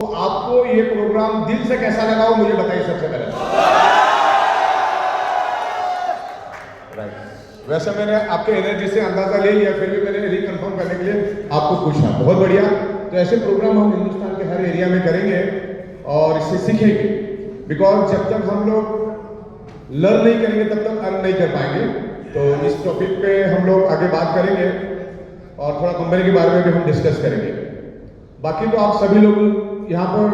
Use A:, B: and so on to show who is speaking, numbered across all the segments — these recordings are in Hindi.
A: तो आपको ये प्रोग्राम दिल से कैसा लगा वो मुझे बताइए सबसे पहले। राइट, वैसे मैंने आपके एनर्जी से अंदाजा ले लिया, फिर भी मैंने रिकन्फर्म करने के लिए आपको पूछा। बहुत बढ़िया। तो ऐसे प्रोग्राम हम हिंदुस्तान के हर एरिया में करेंगे और इससे सीखेंगे, बिकॉज जब तक हम लोग लर्न नहीं करेंगे तब तक अर्न नहीं कर पाएंगे। तो इस टॉपिक पे हम लोग आगे बात करेंगे और थोड़ा कंपनी के बारे में भी हम डिस्कस करेंगे। बाकी तो आप सभी लोग यहाँ पर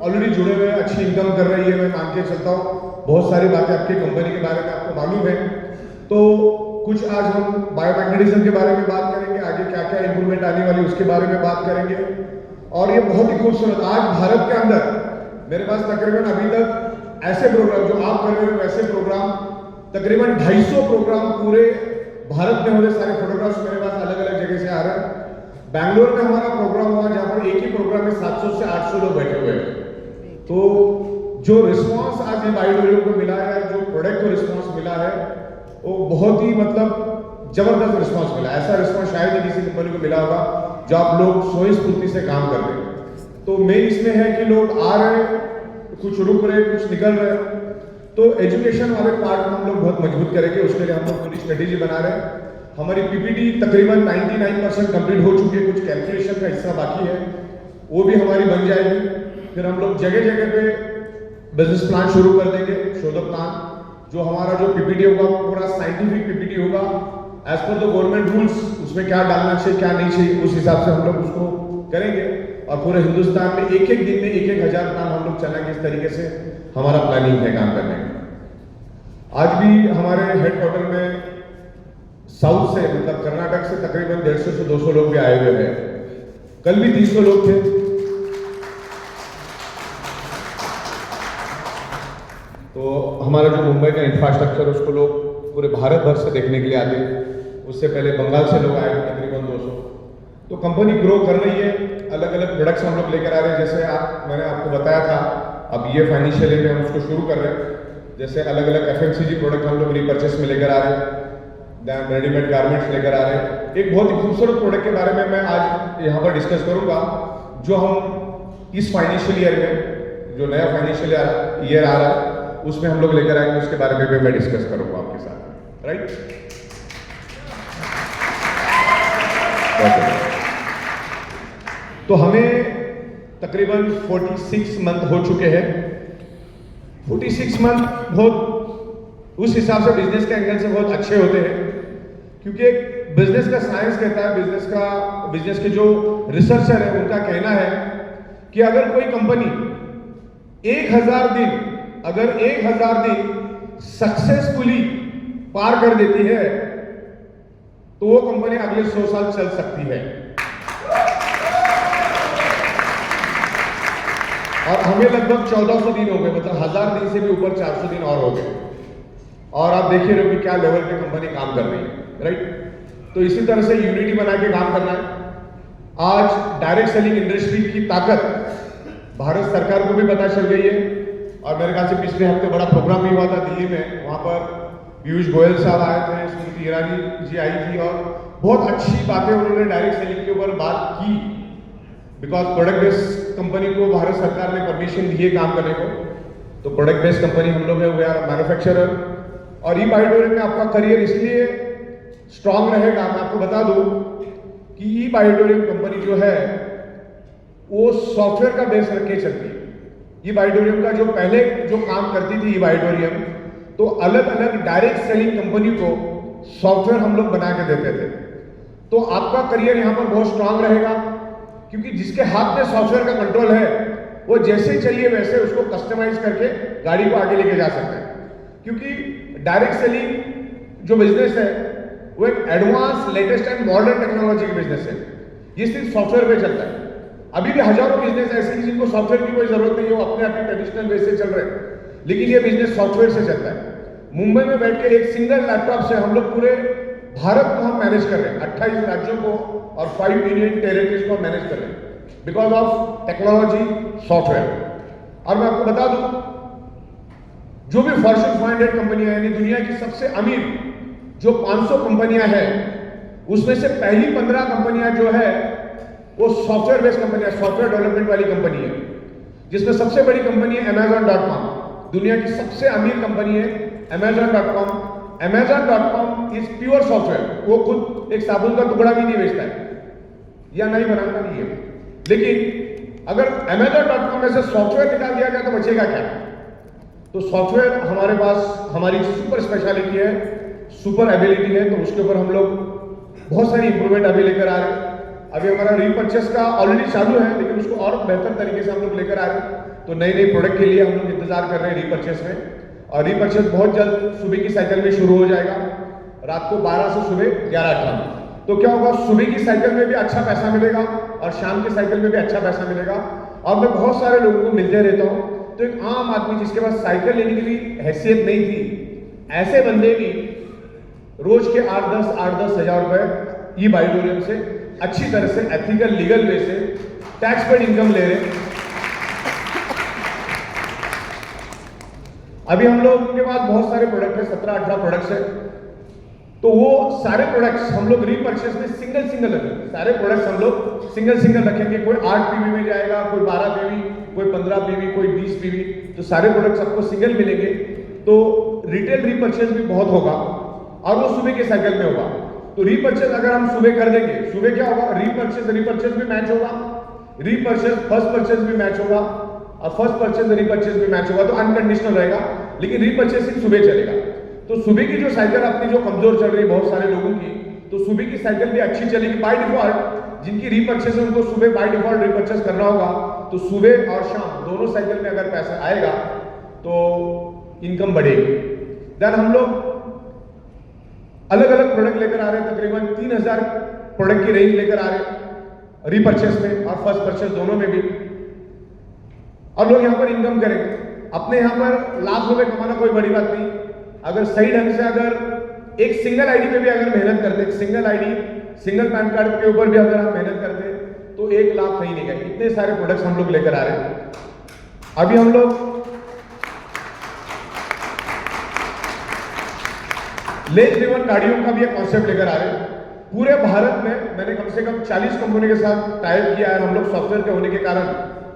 A: ऑलरेडी जुड़े हुए हैं, अच्छी इनकम कर रही है, मैं मान के चलता हूँ। बहुत सारी बातें आपकी कंपनी के बारे में आपको मालूम है। तो कुछ आज हम बायोमैग्नेटिज्म के बारे में बात करेंगे, आगे क्या क्या इंप्रूवमेंट आने वाली उसके बारे में बात करेंगे। और ये बहुत ही खूबसूरत, आज भारत के अंदर मेरे पास तकरीबन अभी तक ऐसे प्रोग्राम जो आप कर रहे हो वैसे प्रोग्राम तकरीबन 250 प्रोग्राम पूरे भारत में हो रहे। सारे फोटोग्राफ्स मेरे पास अलग अलग जगह से आ रहे हैं। बैंगलोर में हमारा प्रोग्राम हुआ जहां पर एक ही प्रोग्राम में 700 से 800 लोग बैठे हुए हैं। तो जो रिस्पांस आज इन ऑडिटोरियम को मिला है, जो प्रोडक्ट को रिस्पांस मिला है, वो बहुत ही मतलब जबरदस्त रिस्पांस मिला। ऐसा रिस्पांस शायद ही किसी कंपनी को मिला होगा जो आप लोग स्वयं स्फूर्ति से काम कर रहे हैं। तो मेन इसमें है कि लोग आ रहे, कुछ रुक रहे, कुछ निकल रहे। तो एजुकेशन वाले पार्ट में हम लोग बहुत मजबूत करेंगे, उसके लिए हम लोग पूरी स्ट्रेटेजी बना रहे हैं। हमारी पीपीटी तकरीबन 99% कंप्लीट हो चुकी है, कुछ कैलकुलेशन का हिस्सा बाकी है, वो भी हमारी बन जाएगी। फिर हम लोग जगह जगह पे बिजनेस प्लान शुरू कर देंगे, शोध प्लान। जो हमारा जो पीपीटी होगा पूरा साइंटिफिक पीपीटी होगा, as per the government rules, उसमें क्या डालना चाहिए क्या नहीं चाहिए उस हिसाब से हम लोग उसको करेंगे। और पूरे हिंदुस्तान में एक एक दिन में 1,000 प्लान हम लोग चलाएंगे। इस तरीके से हमारा प्लानिंग है काम करने का। आज भी हमारे हेडक्वार्टर में साउथ से मतलब कर्नाटक से तकरीबन 150 से 200 लोग भी आए हुए हैं। कल भी 300 लोग थे। तो हमारा जो मुंबई का इंफ्रास्ट्रक्चर उसको लोग पूरे भारत भर से देखने के लिए आते हैं। उससे पहले बंगाल से लोग आए तकरीबन 200। तो कंपनी ग्रो कर रही है, अलग अलग प्रोडक्ट्स हम लोग लेकर आ रहे हैं। जैसे मैंने आपको बताया था, अब ये फाइनेंशियल ईयर में हम उसको शुरू कर रहे हैं। जैसे अलग अलग एफएमसीजी प्रोडक्ट हम लोग रिपर्चेस में लेकर आ रहे हैं, देन रेडीमेड गारमेंट्स लेकर आ रहे हैं। एक बहुत ही खूबसूरत प्रोडक्ट के बारे में मैं आज यहाँ पर डिस्कस करूंगा, जो हम इस फाइनेंशियल ईयर में, जो नया फाइनेंशियल ईयर आ रहा है उसमें हम लोग लेकर आएंगे। उसके बारे में भी मैं डिस्कस करूंगा आपके साथ। राइट, तो हमें तकरीबन 46 मंथ हो चुके हैं। 46 मंथ बहुत उस हिसाब से बिजनेस के एंगल से बहुत अच्छे होते हैं, क्योंकि एक बिजनेस का साइंस कहता है, बिजनेस के जो रिसर्चर है उनका कहना है कि अगर कोई कंपनी 1000 दिन सक्सेसफुली पार कर देती है तो वो कंपनी अगले 100 साल चल सकती है। और हमें लगभग 1400 दिन हो गए, मतलब 1000 दिन से भी ऊपर 400 दिन और हो गए। और आप देखिए रहे कि क्या लेवल पे कंपनी काम कर रही है। राइट, तो इसी तरह से यूनिटी बना के काम करना है। आज डायरेक्ट सेलिंग इंडस्ट्री की ताकत भारत सरकार को भी पता चल गई है। और मेरे ख्याल से पिछले हफ्ते बड़ा प्रोग्राम भी हुआ था दिल्ली में, वहां पर पीयूष गोयल साहब आए थे, स्मृति ईरानी जी आई थी और बहुत अच्छी बातें उन्होंने डायरेक्ट सेलिंग के ऊपर बात की। बिकॉज प्रोडक्ट बेस्ड कंपनी को भारत सरकार ने परमिशन दी है काम करने को। तो प्रोडक्ट बेस्ड कंपनी हम लोग है, वी आर मैन्युफैक्चरर। और ई बायोडोरियम में आपका करियर इसलिए स्ट्रांग रहेगा, मैं आपको बता दूं कि ई बायोडोरियम कंपनी जो है वो सॉफ्टवेयर का बेस रख के चलती है। ई बायोडोरियम का जो पहले जो काम करती थी ई बायोडोरियम, तो अलग अलग डायरेक्ट सेलिंग कंपनी को सॉफ्टवेयर हम लोग बना के देते थे। तो आपका करियर यहाँ पर बहुत स्ट्रांग रहेगा, क्योंकि जिसके हाथ में सॉफ्टवेयर का कंट्रोल है वो जैसे चाहिए वैसे उसको कस्टमाइज करके गाड़ी को आगे लेके जा सकते हैं। क्योंकि डायरेक्ट सेलिंग जो बिजनेस है वो एक advance, latest and modern technology का बिजनेस है। ये सिर्फ सॉफ्टवेयर पे चलता है। अभी भी हजारों बिजनेस ऐसे हैं जिनको सॉफ्टवेयर की कोई जरूरत नहीं है, वो अपने ट्रेडिशनल वे से चल रहे हैं, लेकिन ये बिजनेस सॉफ्टवेयर से चलता है। मुंबई में बैठ के एक सिंगल लैपटॉप से हम लोग पूरे भारत को हम मैनेज कर रहे हैं, 28 राज्यों को और 5 यूनियन टेरिटरीज को मैनेज कर रहे हैं, बिकॉज ऑफ टेक्नोलॉजी, सॉफ्टवेयर। और मैं आपको बता दूं, जो भी फॉर्च्यून 500 कंपनियां, यानी दुनिया की सबसे अमीर जो 500 कंपनियां हैं, उसमें से पहली 15 कंपनियां जो है वो सॉफ्टवेयर बेस्ड कंपनियां, सॉफ्टवेयर डेवलपमेंट वाली कंपनी है। जिसमें सबसे बड़ी कंपनी है Amazon.com, दुनिया की सबसे अमीर कंपनी है Amazon.com। Amazon.com is pure software, वो खुद एक साबुन का टुकड़ा भी नहीं बेचता है या नहीं बनाता नहीं है, लेकिन अगर Amazon.com में से सॉफ्टवेयर निकाल दिया गया तो बचेगा क्या? तो सॉफ्टवेयर हमारे पास हमारी सुपर स्पेशलिटी है, सुपर एबिलिटी है, तो उसके ऊपर हम लोग बहुत सारी इंप्रूवमेंट अभी लेकर आ रहे हैं। अभी हमारा रीपर्चेस का ऑलरेडी चालू है, लेकिन उसको और बेहतर तरीके से हम लोग लेकर आ रहे हैं। तो नई नई प्रोडक्ट के लिए हम लोग इंतजार कर रहे हैं रीपर्चेस में, और रीपर्चेस बहुत जल्द सुबह की साइकिल में शुरू हो जाएगा, रात को 12 से सुबह 11-18 में। तो क्या होगा, सुबह की साइकिल में भी अच्छा पैसा मिलेगा और शाम की साइकिल में भी अच्छा पैसा मिलेगा। और मैं बहुत सारे लोगों को मिलते रहता हूँ, तो एक आम आदमी जिसके पास साइकिल लेने की भी हैसियत नहीं थी, ऐसे बंदे भी रोज के 8-10 हज़ार रुपए ई बाइडोरियम से अच्छी तरह से एथिकल लीगल वे से टैक्स पेड इनकम ले रहे हैं। अभी हम लोग के पास बहुत सारे प्रोडक्ट है, 17-18 प्रोडक्ट्स है, तो वो सारे प्रोडक्ट्स हम लोग रीपर्चेस में सिंगल रखेंगे। सारे प्रोडक्ट्स हम लोग सिंगल रखेंगे। कोई 8 पीवी में जाएगा, कोई 12 पीवी, कोई 15 पीवी, कोई 20 पीवी, तो सारे प्रोडक्ट्स आपको सिंगल मिलेंगे। तो रिटेल रीपर्चेस भी बहुत होगा और वो सुबह के साइकिल में होगा। तो रीपर्चेस अगर हम सुबह कर देंगे, सुबह क्या होगा, रीपर्चेस भी मैच होगा, रीपर्चेस फर्स्ट परचेस भी मैच होगा, और फर्स्ट परचेस रीपर्चेस भी मैच होगा, तो अनकंडीशनल रहेगा, लेकिन रीपर्चेसिंग सुबह चलेगा। तो सुबह की जो साइकिल अपनी जो कमजोर चल रही है बहुत सारे लोगों की, तो सुबह की साइकिल भी अच्छी चलेगी बाय डिफॉल्ट। जिनकी रीपर्चेस है उनको सुबह बाय डिफॉल्ट रीपर्चेस करना होगा, तो सुबह और शाम दोनों साइकिल में अगर पैसा आएगा तो इनकम बढ़ेगी। देन हम लोग अलग अलग प्रोडक्ट लेकर आ रहे हैं, तकरीबन 3000 प्रोडक्ट की रेंज लेकर आ रहे हैं रीपर्चेस में और फर्स्ट परचेस दोनों में भी, और लोग यहाँ पर इनकम करेंगे। अपने यहाँ पर लाख रुपए कमाना कोई बड़ी बात नहीं, अगर सही ढंग से अगर एक सिंगल आईडी पे भी अगर मेहनत करते, एक single ID single pan card के ऊपर भी अगर हम मेहनत करते तो 1 लाख कहीं नहीं गए। इतने सारे प्रोडक्ट्स हम लोग लेकर आ रहे हैं। अभी हम लोग लेज ड्रिवन गाड़ियों का भी एक कॉन्सेप्ट लेकर आ रहे हैं। पूरे भारत में मैंने कम से कम 40 कंपनी के साथ टाइप किया है। हम लोग सॉफ्टवेयर के होने के कारण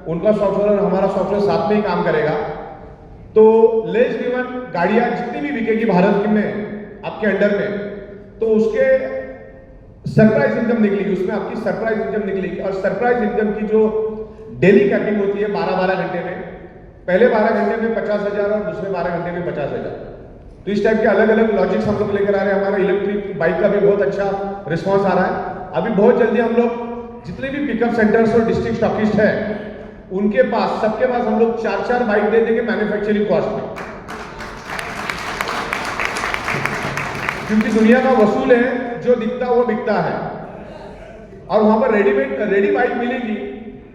A: उनका सॉफ्टवेयर और हमारा सॉफ्टवेयर साथ में ही काम करेगा। तो लेज ड्रिवन गाड़ियां जितनी भी बिकेगी भारत में आपके अंडर में, तो उसके सरप्राइज इनकम निकलेगी, उसमें आपकी सरप्राइज इनकम निकलेगी। और सरप्राइज इनकम की जो डेली कैपिंग होती है 12-12 घंटे में, पहले 12 घंटे में 50,000 और दूसरे 12 घंटे में 50,000। तो इस टाइप के अलग अलग लॉजिक्स हम लोग लेकर आ रहे हैं। हमारा इलेक्ट्रिक बाइक का भी बहुत अच्छा रिस्पॉन्स आ रहा है। अभी बहुत जल्दी हम लोग जितने भी पिकअप सेंटर्स और डिस्ट्रिक्ट स्टॉकिस्ट है उनके पास, सबके पास हम लोग 4-4 बाइक दे देंगे मैन्युफैक्चरिंग कॉस्ट में, क्योंकि दुनिया का वसूल है, जो दिखता वो बिकता है। और वहां पर रेडी बाइक मिलेगी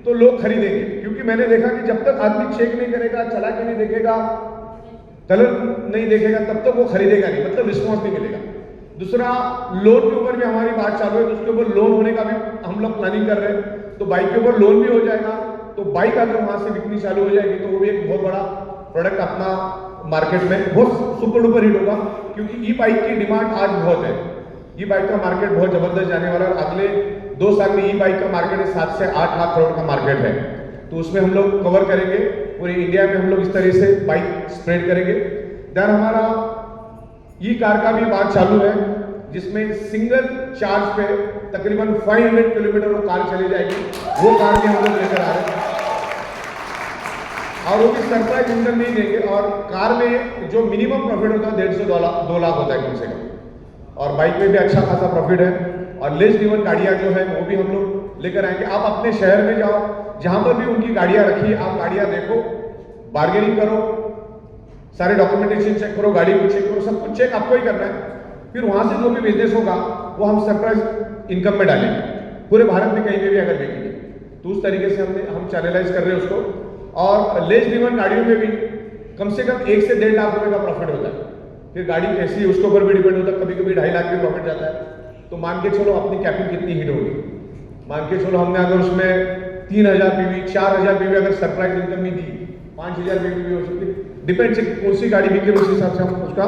A: तो लोग खरीदेंगे, क्योंकि मैंने देखा कि जब तक आदमी चेक नहीं करेगा, चला के नहीं देखेगा, कलर नहीं देखेगा, तब तक वो खरीदेगा नहीं, मतलब रिस्पॉन्स नहीं मिलेगा। दूसरा, लोन के ऊपर भी हमारी बात चालू है, तो उसके ऊपर लोन होने का भी हम लोग प्लानिंग कर रहे हैं। तो बाइक के ऊपर लोन भी हो जाएगा, तो बाइक अगर वहां से बिकनी चालू हो जाएगी तो वो भी एक बहुत बड़ा प्रोडक्ट अपना मार्केट में बहुत सुपर डुपर हिट होगा, क्योंकि ई बाइक की डिमांड आज बहुत है। ई बाइक का मार्केट बहुत जबरदस्त जाने वाला है। अगले 2 साल में ई बाइक का मार्केट 7 से 8 लाख करोड़ का मार्केट है। तो उसमें हम लोग कवर करेंगे, पूरे इंडिया में हम लोग इस तरह से बाइक स्प्रेड करेंगे। देन हमारा ई कार का भी बात चालू है, जिसमें सिंगल चार्ज पे तकरीबन 500 किलोमीटर वो कार चली जाएगी। वो कार भी हम लोग लेकर आ रहे हैं, और वो भी सरप्राइज इनकम नहीं देंगे। और कार में जो मिनिमम प्रॉफिट होता है 150 से 2 लाख होता है कम से कम, और बाइक में भी अच्छा खासा प्रॉफिट है। और लेस ड्रिवन गाड़ियां जो है वो भी हम लोग लेकर आएंगे। आप अपने शहर में जाओ, जहां पर भी उनकी गाड़ियां रखी, आप गाड़ियां देखो, बार्गेनिंग करो, सारे डॉक्यूमेंटेशन चेक करो, गाड़ी को चेक करो, सब कुछ चेक आपको ही करना है। फिर वहां से जो भी बिजनेस होगा वो हम सरप्राइज इनकम में डालेंगे, पूरे भारत में कहीं पे भी अगर बेचेंगे। तो उस तरीके से हम चैनलाइज कर रहे हैं उसको। और लेस ड्रिवन गाड़ियों में भी कम से कम 1 से 1.5 लाख रुपए का प्रॉफिट होता है। फिर गाड़ी कैसी है उसके ऊपर भी डिपेंड होता है, कभी कभी 2.5 लाख भी प्रॉफिट जाता है। तो मान के चलो अपनी कैपिंग कितनी हिट होगी, मान के चलो हमने अगर उसमें 3000 पीवी 4000 पीवी अगर सरप्राइज इनकम नहीं दी, 5000 पीवी भी हो सकती है, डिपेंड से कौन सी गाड़ी बिके उस हिसाब से हम उसका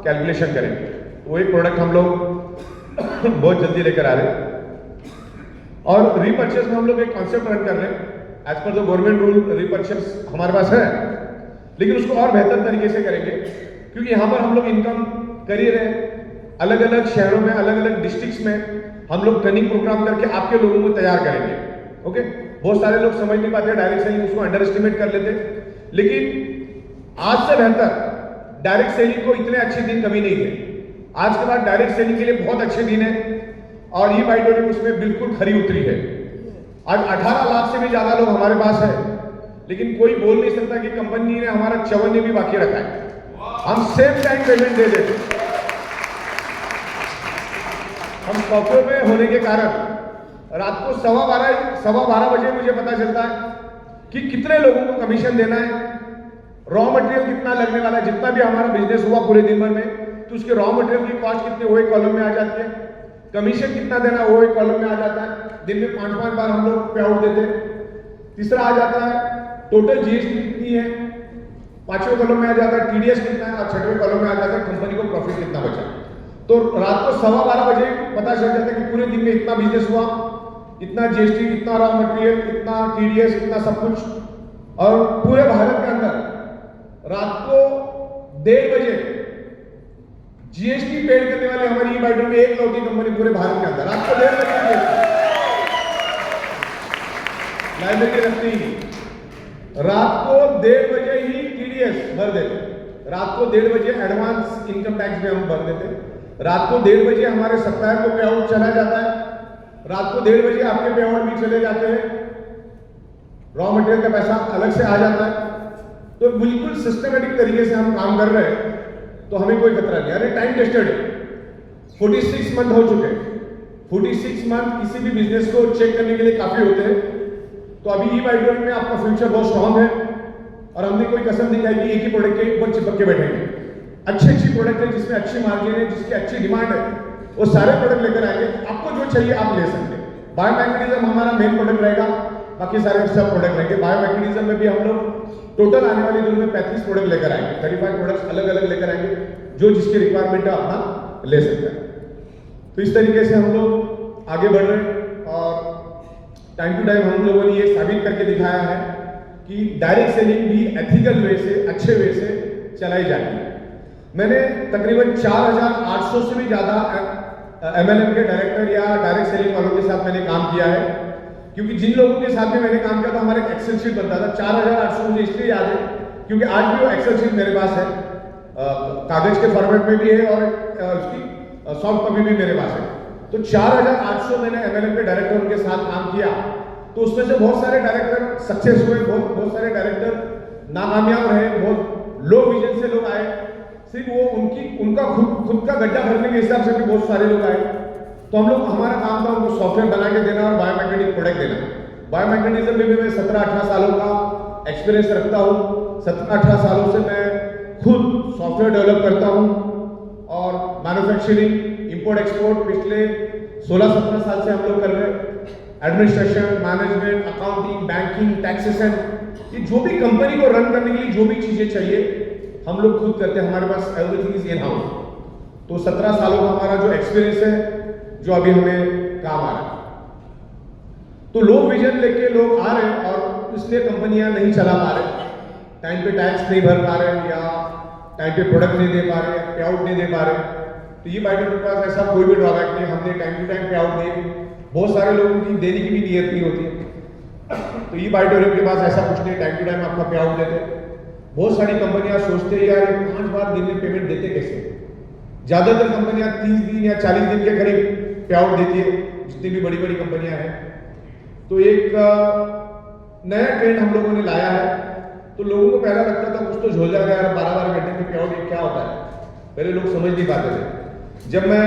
A: कैलकुलेशन करेंगे। वो एक प्रोडक्ट हम लोग बहुत जल्दी लेकर आ रहे हैं। और रीपर्चेस में हम लोग एक कॉन्सेप्ट रन कर रहे हैं, as per the government rule रिपर्चर्स हमारे पास है, लेकिन उसको और बेहतर तरीके से करेंगे, क्योंकि यहाँ पर हम लोग इनकम कर ही रहे हैं। अलग अलग शहरों में, अलग अलग डिस्ट्रिक्ट्स में हम लोग ट्रेनिंग प्रोग्राम करके आपके लोगों को तैयार करेंगे। ओके, बहुत सारे लोग समझ नहीं पाते, डायरेक्ट सेलिंग उसको अंडर एस्टिमेट कर लेते, लेकिन आज से बेहतर डायरेक्ट सेलिंग को इतने अच्छे दिन कभी नहीं थे। आज के बाद डायरेक्ट सेलिंग के लिए बहुत अच्छे दिन है और ई बाइटोरियम उसमें बिल्कुल खरी उतरी है। आज 18 लाख से भी ज्यादा लोग हमारे पास है, लेकिन कोई बोल नहीं सकता कि कंपनी ने हमारा 54 भी बाकी रखा है। हम सेम टाइम पेमेंट दे देते। हम सॉफ्टवेयर में होने के कारण रात को 12:15 बजे मुझे पता चलता है कि कितने लोगों को कमीशन देना है, रॉ मटेरियल कितना लगने वाला है। जितना भी हमारा बिजनेस हुआ पूरे दिन भर में, तो उसके रॉ मटेरियल की कॉस्ट कितनी, वो एक कॉलम में आ जाती है। कमीशन कितना देना, वो एक कॉलम में आ जाता है। दिन में 5-5 बार हम लोग पे आउट देते हैं। तीसरा आ जाता है टोटल जीएसटी कितनी है, 5वें कॉलम में आ जाता है टीडीएस कितना है, और 6वें कॉलम में आ जाता है कंपनी को प्रॉफिट कितना बचा। तो रात को 12:15 बजे पता चल जाता है कि पूरे दिन में इतना बिजनेस हुआ, इतना जीएसटी, इतना रॉ मटेरियल, इतना टीडीएस, इतना सब कुछ। और पूरे भारत के अंदर रात को 1:30 बजे जीएसटी पेड करने वाली हमारी ई बाइटोरियम में एक लौटी कंपनी पूरे भारत के अंदर रात को 1:30 बजे लाइब्रेरी रखती ही, रात को 1:30 बजे ही टीडीएस भर देते, रात को 1:30 बजे एडवांस इनकम टैक्स में हम भर देते, रात को 1:30 बजे हमारे सप्ताह को पे आउट चला जाता है, रात को 1:30 बजे आपके पे आउट भी चले जाते हैं, रॉ मटेरियल का पैसा अलग से आ जाता है। तो बिल्कुल सिस्टमेटिक तरीके से हम काम कर रहे हैं, तो हमें कोई खतरा नहीं। अरे टाइम टेस्टेड है, 46 मंथ हो चुके हैं। 46 मंथ किसी भी बिजनेस को चेक करने के लिए काफी होते हैं। तो अभी ई बाइटोरियम में आपका फ्यूचर बहुत स्ट्रांग है और हमने कोई कसम नहीं खाई कि एक ही प्रोडक्ट के ऊपर चिपक के बैठेंगे। अच्छी प्रोडक्ट है जिसमें अच्छी मार्जिन है, जिसकी अच्छी डिमांड है, वो सारे प्रोडक्ट लेकर आएंगे। आपको जो चाहिए आप ले सकते हैं। बायोमैग्नेटिज्म हमारा मेन प्रोडक्ट रहेगा, बाकी सारे सब प्रोडक्ट रहेंगे। बायोमैग्नेटिज्म में भी हम लोग टोटल आने वाले दिनों में 35 प्रोडक्ट लेकर आएंगे, 35 प्रोडक्ट्स अलग अलग लेकर आएंगे, जो जिसकी रिक्वायरमेंट है अपना ले सकता है। तो इस तरीके से हम लोग आगे बढ़ रहे हैं और टाइम टू टाइम हम लोगों ने ये साबित करके दिखाया है कि डायरेक्ट सेलिंग भी एथिकल वे से, अच्छे वे से चलाई जाती है। मैंने तकरीबन 4800 से भी ज्यादा एमएलएम के डायरेक्टर या डायरेक्ट सेलिंग वालों के साथ मैंने काम किया है, क्योंकि जिन लोगों के साथ में मैंने काम किया था हमारा एक एक्सेल शीट बनता था। 4800 मुझे इसलिए याद है क्योंकि आज भी वो एक्सेल शीट मेरे पास है, कागज के फॉर्मेट में भी है और उसकी सॉफ्ट कॉपी भी मेरे पास है। तो 4800 मैंने एमएलएम के डायरेक्टर उनके साथ काम किया। तो उसमें से बहुत सारे डायरेक्टर सक्सेस हुए, बहुत सारे डायरेक्टर नाकामयाब रहे, बहुत लो विजन से लोग आए, सिर्फ वो उनका खुद का गड्ढा भरने के हिसाब से भी बहुत सारे लोग आए। तो हम लोग, हमारा काम था उनको सॉफ्टवेयर बना के देना और बायोमैग्नेटिक प्रोडक्ट देना। बायोमैग्नेटिज्म में भी मैं 17-18 सालों का एक्सपीरियंस रखता हूँ। 17-18 सालों से मैं खुद सॉफ्टवेयर डेवलप करता हूँ और मैन्युफैक्चरिंग, इंपोर्ट एक्सपोर्ट पिछले 16-17 साल से हम लोग कर रहे हैं। Administration, management, accounting, banking, taxation, ये जो भी कंपनी को रन करने के लिए जो भी चीजें चाहिए हम लोग खुद करते हैं। हमारे पास एवरीथिंग इज इन हाउस। तो 17 सालों का हमारा जो एक्सपीरियंस है, जो अभी हमें काम आ रहा है। तो लो विजन लेके लोग आ रहे हैं और इसलिए कंपनियां नहीं चला पा रहे, टाइम पे टैक्स नहीं भर पा रहे या टाइम पे प्रोडक्ट नहीं दे पा रहे, पे आउट नहीं दे पा रहे। तो ये बाइटोरियम के पास ऐसा कोई भी ड्रॉबैक नहीं, हमने टाइम टू टाइम पे आउट दिए। बहुत सारे लोगों की देने की भी नीयत नहीं होती है। तो ये बाइटोरियम के पास ऐसा कुछ नहीं, टाइम टू टाइम आपका पे आउट देते। बहुत सारी कंपनियां सोचते हैं यार 5 बार दिन में पेमेंट देते कैसे। ज्यादातर कंपनियां 30 दिन या 40 दिन के करीब पे आउट देती है, जितनी भी बड़ी बड़ी कंपनियां हैं। तो एक नया ट्रेंड हम लोगों ने लाया है। तो लोगों को पहला लगता था कुछ तो झोल जाएगा यार, 12-12 घंटे में पे आउट ये क्या होता है, पहले लोग समझ नहीं पाते थे। जब मैं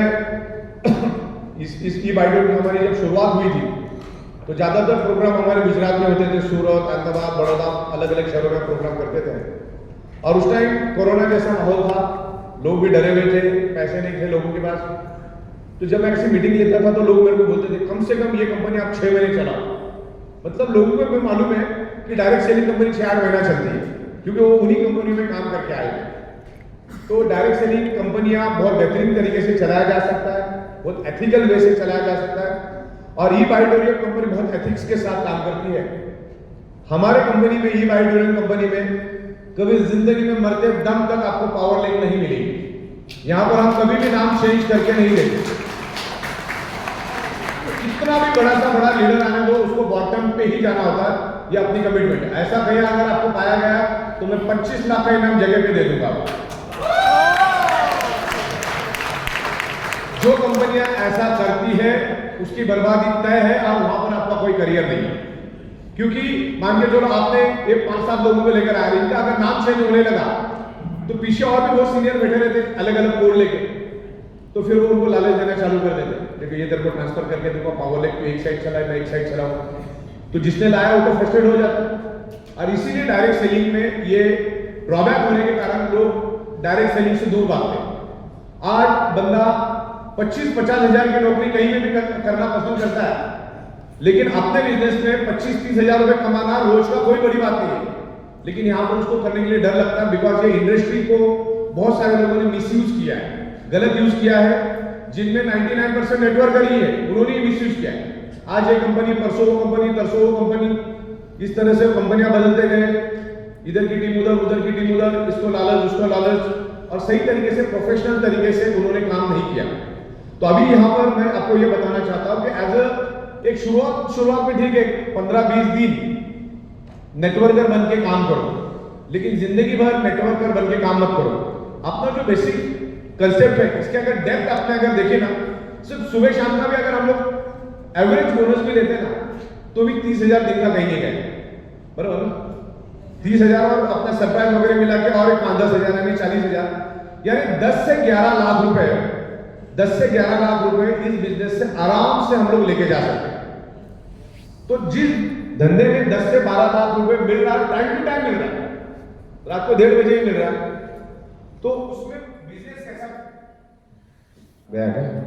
A: इस ई बाइटोरियम की हमारी जब शुरुआत हुई थी तो ज्यादातर प्रोग्राम हमारे गुजरात में होते थे, सूरत, अहमदाबाद, बड़ौदा, अलग अलग शहरों में प्रोग्राम करते थे। और उस टाइम कोरोना जैसा माहौल था, लोग भी डरे हुए थे, पैसे नहीं थे लोगों के पास। तो जब मैं ऐसी मीटिंग लेता था तो लोग मेरे को बोलते थे कम से कम ये कंपनी आप 6 महीने चलाओ। मतलब लोगों को मालूम है कि डायरेक्ट सेलिंग कंपनी 6-8 महीना चलती है, क्योंकि वो उन्हीं कंपनी में काम करके आए थे। तो डायरेक्ट सेलिंग कंपनियां बहुत बेहतरीन तरीके से चलाया जा सकता है, बहुत एथिकल वे से चलाया जा सकता है। और ई बाइटोरियम कंपनी बहुत एथिक्स के साथ काम करती है। हमारे कंपनी में, ई बायोड्यूरेंट कंपनी में कभी जिंदगी में मरते दम तक आपको पावर लिंक नहीं मिलेगी। यहां पर हम कभी भी नाम चेंज करके नहीं देते। कितना भी बड़ा सा बड़ा लीडर आने दो, उसको बॉटम पे ही जाना होता है। ये अपनी कमिटमेंट है। ऐसा कहीं अगर आपको पाया गया तो मैं 25 लाख का इनाम जगह पे दे दूंगा। जो कंपनियां ऐसा करती है उसकी बर्बादी तय है और वहां पर आपका कोई करियर नहीं है। क्योंकि मान के चलो आपने ये 5-7 लोगों को लेकर आया, इनका अगर नाम चेंज होने लगा तो पीछे और भी बहुत सीनियर बैठे रहते अलग अलग कोड लेके, तो फिर वो उनको लालच देना चालू कर देते। देखो ये तेरे को ट्रांसफर करके देखो पावर लेक तो एक साइड चला है, मैं एक साइड चलाऊं, तो जिसने लाया वो तो फ्रस्ट्रेट हो जाता है। और इसीलिए डायरेक्ट सेलिंग में ये ड्रॉबैक होने के कारण लोग डायरेक्ट सेलिंग से दूर भागते हैं। आज बंदा 25-50 हजार की नौकरी कहीं में भी करना पसंद करता है, लेकिन अपने बिजनेस में 25-30 हजार रुपए कमाना रोज का कोई बड़ी बात नहीं है। लेकिन यहां पर उसको करने के लिए डर लगता है, बिकॉज ये इंडस्ट्री को बहुत सारे लोगों ने मिसयूज किया है, गलत यूज किया है। जिनमें 99% नेटवर्कर ही है, उन्होंने मिसयूज किया है। आज ये कंपनी, परसों वो कंपनी, तरसों वो कंपनी, इस तरह से कंपनियां बदलते गए। इधर की टीम उधर, उधर की टीम उधर, इसको लालच उसको लालच, और सही तरीके से प्रोफेशनल तरीके से उन्होंने काम नहीं किया। तो अभी यहां पर मैं आपको ये बताना चाहता हूं कि एज अ एक शुरुआत में ठीक है 15-20 दिन नेटवर्कर बन के काम करो, लेकिन जिंदगी भर नेटवर्कर बन के काम मत करो। अपना जो बेसिक कंसेप्ट है इसके अगर डेप्थ आपने अगर देखे ना, सिर्फ सुबह शाम का भी अगर हम लोग एवरेज बोनस भी लेते ना तो भी 30,000 दिन का कहीं नहीं गए, बराबर ना? 30,000 और अपना सरप्राइज वगैरह मिला के और 5-10 हजार यानी 40,000, यानी 10 से 11 लाख रुपए, 10 से 11 लाख रुपए इस बिजनेस से आराम से हम लोग लेके जा सकते हैं। तो जिस धंधे में 10 से 12 लाख रुपए मिल रहा है, टाइम टू टाइम मिल रहा है, रात को 1:30 बजे ही मिल रहा है, तो उसमें बिजनेस कैसा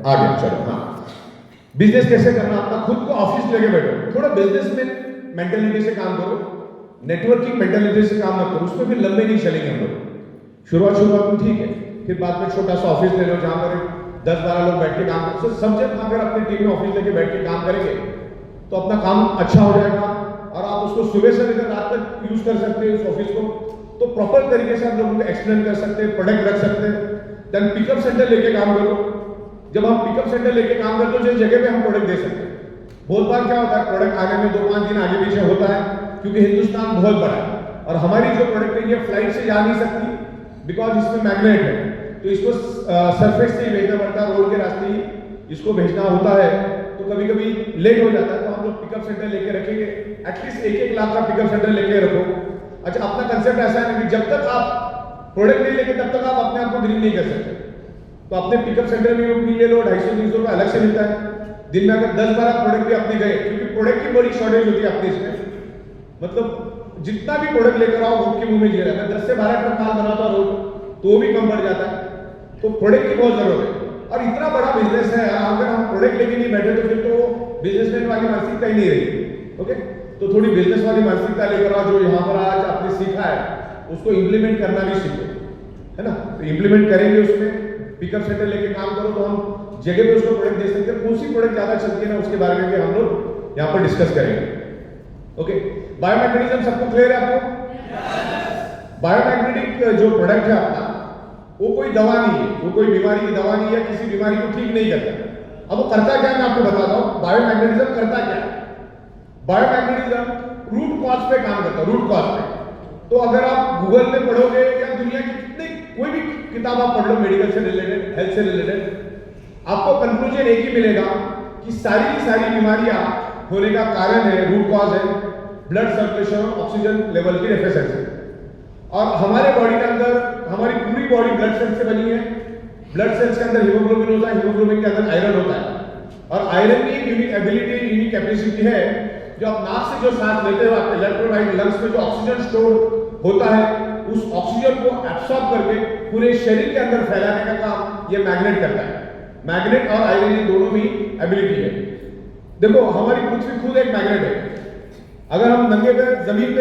A: आ गया? चलो हाँ, बिजनेस कैसे करना, अपना खुद को ऑफिस लेके बैठो, थोड़ा बिजनेस में मेंटेलिटी से काम करो, नेटवर्किंग मेंटेलिटी से काम मत करो। उसमें फिर लंबे नहीं चलेंगे हम लोग। शुरुआत में ठीक है, फिर बाद में छोटा सा ऑफिस ले लो जहां पर 10-12 लोग बैठ के काम करो। समझे, अगर अपनी टीम में ऑफिस लेके बैठ के काम करेंगे तो अपना काम अच्छा हो जाएगा और आप उसको सुबह से लेकर रात तक यूज कर सकते हैं उस ऑफिस को। तो प्रॉपर तरीके से हम लोग उनको एक्सप्लेन कर सकते हैं, प्रोडक्ट रख सकते हैं। देन पिकअप सेंटर लेके काम करो। जब हम पिकअप सेंटर लेके काम करते हैं, जिस जगह पे हम प्रोडक्ट दे सकते हैं। बहुत बार क्या होता है, प्रोडक्ट आने में 2-5 दिन आगे पीछे होता है, क्योंकि हिंदुस्तान बहुत बड़ा है और हमारी जो प्रोडक्ट है ये फ्लाइट से जा नहीं सकती, बिकॉज इसमें मैग्नेट है, तो इसको सरफेस से ही भेजना पड़ता है, रोड के रास्ते ही इसको भेजना होता है, तो कभी कभी लेट हो जाता है। तो हम लोग पिकअप सेंटर लेके रखेंगे, एटलीस्ट 1-1 लाख का पिकअप सेंटर लेके रखो। अच्छा, अपना कंसेप्ट ऐसा है ना कि जब तक आप प्रोडक्ट नहीं लेके तब तक आप अपने आप को ग्रीन नहीं कर सकते। तो अपने पिकअप सेंटर में ले लो, 250-300 रुपये अलग से मिलता है। दिन में अगर 10-12 प्रोडक्ट भी अपने गए, क्योंकि प्रोडक्ट की बड़ी शॉर्टेज होती है अपने इसमें, मतलब जितना भी प्रोडक्ट लेकर आओ रोड के मुंह में जीरा, मैं 10 से 12 ट्रक माल बनाता रोज तो वो भी कम पड़ जाता है। तो प्रोडक्ट की बहुत जरूरत है, और इतना बड़ा बिजनेस है, अगर हम प्रोडक्ट लेके नहीं बैठे तो फिर तो बिजनेसमैन वाली मानसिकता ही नहीं रही। ओके, तो थोड़ी बिजनेस वाली मानसिकता लेकर आओ, जो यहाँ पर आज आपने सीखा है उसको इंप्लीमेंट करना भी सीखो, है ना? तो इंप्लीमेंट करेंगे, उसमें पिकअप सेंटर लेके काम करो तो हम जगह पे उसको प्रोडक्ट दे सकते हैं। कौन सी प्रोडक्ट ज्यादा चलती है ना, उसके बारे में भी हम लोग यहाँ पर डिस्कस करेंगे। ओके, बायोमैग्नेटिज्म सबको क्लियर है आपको? बायोमैग्नेटिक जो प्रोडक्ट है अपना, वो कोई दवा नहीं है, वो कोई बीमारी की दवा नहीं है, किसी बीमारी को ठीक नहीं करता। अब वो करता क्या है मैं आपको बताता हूँ। बायोमैग्नेटिज्म करता क्या है? बायोमैग्नेटिज्म रूट कॉज पे काम करता है, रूट कॉज पे। तो अगर आप गूगल में पढ़ोगे या दुनिया की कितनी कोई भी किताब आप पढ़ लो मेडिकल से रिलेटेड, हेल्थ से रिलेटेड, आपको कंक्लूजन एक ही मिलेगा कि सारी की सारी बीमारियां होने का कारण है, रूट कॉज है ब्लड सर्कुलेशन और ऑक्सीजन लेवल की डेफिशिएंसी। और हमारे बॉडी के अंदर, हमारी पूरी बॉडी ब्लड सेल्स से बनी है। ब्लड सेल्स के अंदर हीमोग्लोबिन होता है, हीमोग्लोबिन के अंदर आयरन होता है, और आयरन की यूनिक एबिलिटी, यूनिक कैपेसिटी है, जो आप नाक से जो सांस लेते हो, आपके लेफ्ट और राइट लंग्स में जो ऑक्सीजन स्टोर होता है, उस ऑक्सीजन को एब्सॉर्ब करके पूरे शरीर के अंदर फैलाने का काम ये मैग्नेट करता है। मैग्नेट और आयरन ये दोनों भी एबिलिटी है। देखो, हमारी पृथ्वी खुद एक मैग्नेट है। अगर हम नंगे पे जमीन पे